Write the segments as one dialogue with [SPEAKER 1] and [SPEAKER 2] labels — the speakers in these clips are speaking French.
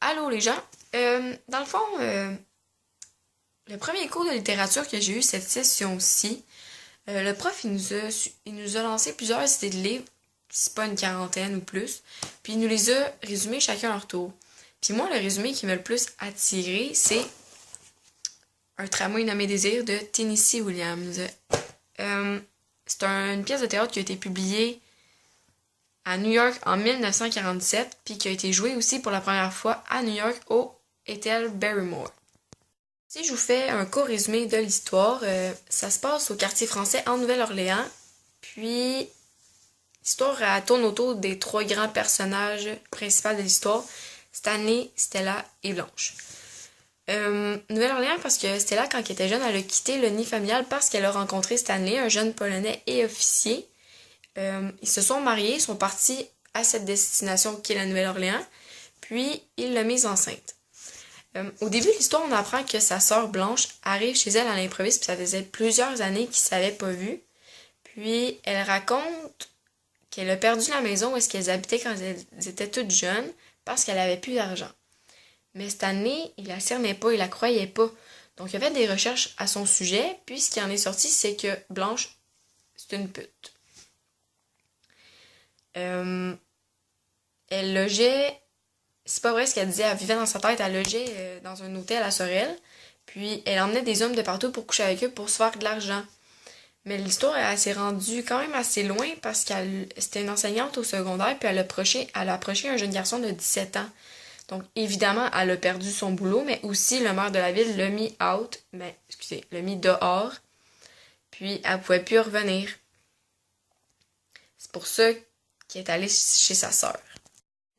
[SPEAKER 1] Allô les gens. Dans le fond, le premier cours de littérature que j'ai eu cette session-ci, le prof il nous a lancé plusieurs idées de livres, c'est pas une quarantaine ou plus, puis il nous les a résumés chacun à leur tour. Puis moi, le résumé qui m'a le plus attiré, c'est Un tramway nommé Désir de Tennessee Williams. C'est une pièce de théâtre qui a été publiée à New York en 1947, puis qui a été jouée aussi pour la première fois à New York au Ethel Barrymore. Si je vous fais un court résumé de l'histoire, ça se passe au quartier français en Nouvelle-Orléans, puis l'histoire tourne autour des trois grands personnages principaux de l'histoire, Stanley, Stella et Blanche. Nouvelle-Orléans parce que Stella, quand elle était jeune, elle a quitté le nid familial parce qu'elle a rencontré Stanley, un jeune Polonais et officier. Ils se sont mariés, sont partis à cette destination qui est la Nouvelle-Orléans, puis il l'a mise enceinte. Au début de l'histoire, on apprend que sa sœur Blanche arrive chez elle à l'improviste, puis ça faisait plusieurs années qu'ils ne s'avaient pas vu. Puis elle raconte qu'elle a perdu la maison où est-ce qu'elles habitaient quand elles étaient toutes jeunes, parce qu'elle avait plus d'argent. Mais Stanley, il la cernait pas, il la croyait pas. Donc il a fait des recherches à son sujet, puis ce qui en est sorti, c'est que Blanche, c'est une pute. Elle logeait, c'est pas vrai ce qu'elle disait, elle vivait dans sa tête, elle logeait dans un hôtel à Sorel, puis elle emmenait des hommes de partout pour coucher avec eux pour se faire de l'argent. Mais l'histoire, elle s'est rendue quand même assez loin parce qu'elle c'était une enseignante au secondaire, puis elle a approché un jeune garçon de 17 ans. Donc évidemment, elle a perdu son boulot, mais aussi le maire de la ville l'a mis l'a mis dehors, puis elle pouvait plus revenir. C'est pour ça qu'elle est allée chez sa sœur.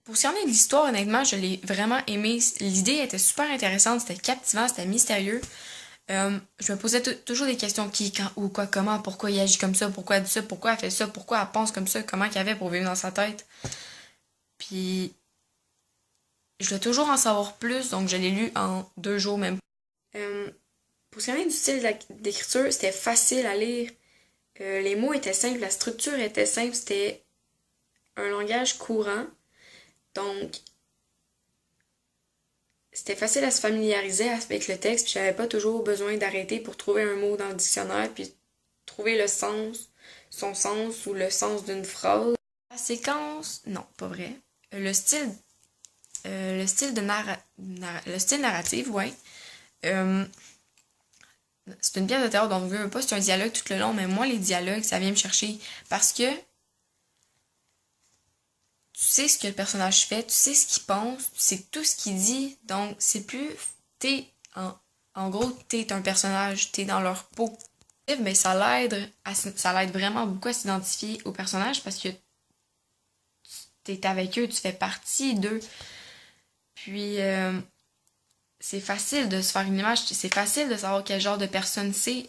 [SPEAKER 1] Pour ce qui en est de l'histoire, honnêtement, je l'ai vraiment aimée. L'idée était super intéressante, c'était captivant, c'était mystérieux. Je me posais toujours des questions. Qui, quand, où, quoi, comment, pourquoi il agit comme ça, pourquoi elle dit ça, pourquoi elle fait ça, pourquoi elle pense comme ça, comment qu'elle avait pour vivre dans sa tête. Puis, je voulais toujours en savoir plus, donc je l'ai lu en 2 jours même. Pour ce qui en est du style d'écriture, c'était facile à lire. Les mots étaient simples, la structure était simple, c'était un langage courant. Donc, c'était facile à se familiariser avec le texte, puis j'avais pas toujours besoin d'arrêter pour trouver un mot dans le dictionnaire, puis trouver son sens ou le sens d'une phrase. La séquence, non, pas vrai. Le style narratif, ouais. C'est une pièce de théâtre, donc je veux pas, c'est un dialogue tout le long, mais moi, les dialogues, ça vient me chercher parce que tu sais ce que le personnage fait, tu sais ce qu'il pense, tu sais tout ce qu'il dit, donc c'est plus, t'es, en gros, t'es un personnage, t'es dans leur peau. Mais ça l'aide vraiment beaucoup à s'identifier au personnage parce que t'es avec eux, tu fais partie d'eux. Puis, c'est facile de se faire une image, c'est facile de savoir quel genre de personne c'est.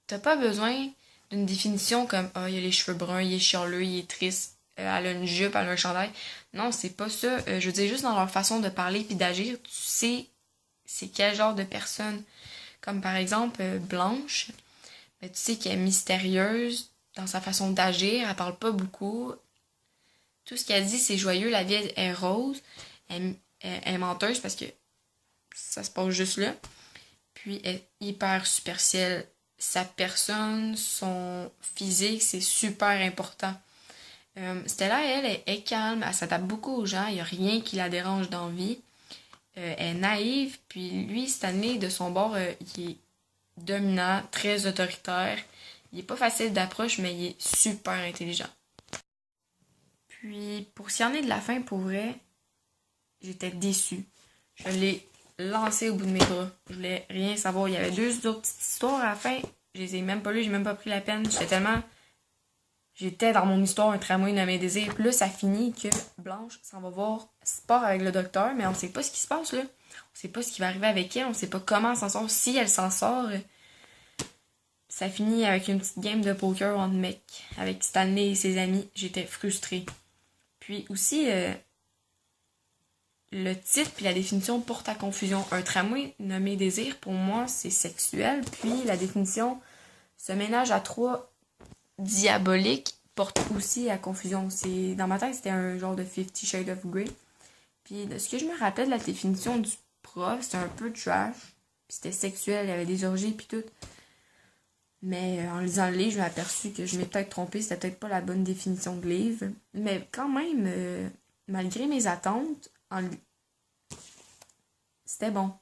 [SPEAKER 1] T'as pas besoin d'une définition comme il a les cheveux bruns, il est chialeux, il est triste, elle a une jupe, elle a un chandail. Non, c'est pas ça. Je veux dire, juste dans leur façon de parler puis d'agir, tu sais c'est quel genre de personne. Comme par exemple Blanche, tu sais qu'elle est mystérieuse dans sa façon d'agir, elle parle pas beaucoup. Tout ce qu'elle dit, c'est joyeux, la vie est rose. Elle est menteuse parce que ça se passe juste là. Puis elle est hyper superficielle. Sa personne, son physique, c'est super important. Stella, elle est calme, elle s'adapte beaucoup aux gens, il n'y a rien qui la dérange dans la vie. Elle est naïve, puis lui, Stanley, de son bord, il est dominant, très autoritaire. Il est pas facile d'approche, mais il est super intelligent. Puis, pour s'y en est de la fin, pour vrai, j'étais déçue. Je l'ai lancé au bout de mes bras. Je voulais rien savoir. Il y avait 2 autres petites histoires à la fin. Je les ai même pas lues, j'ai même pas pris la peine. J'étais dans mon histoire, un tramway de mes désirs. Puis là, ça finit que Blanche s'en va voir sport avec le docteur, mais on sait pas ce qui se passe là. On sait pas ce qui va arriver avec elle, on sait pas comment elle s'en sort. Si elle s'en sort, ça finit avec une petite game de poker entre mecs, avec Stanley et ses amis. J'étais frustrée. Puis aussi, le titre puis la définition portent à confusion. Un tramway nommé désir, pour moi, c'est sexuel. Puis la définition, ce ménage à trois diabolique porte aussi à confusion. Dans ma tête, c'était un genre de 50 Shades of Grey. Puis de ce que je me rappelle de la définition du prof, c'était un peu trash. Puis c'était sexuel, il y avait des orgies puis tout. Mais en lisant le livre, je m'ai aperçu que je m'ai peut-être trompée, c'était peut-être pas la bonne définition de livre. Mais quand même, malgré mes attentes, c'était bon.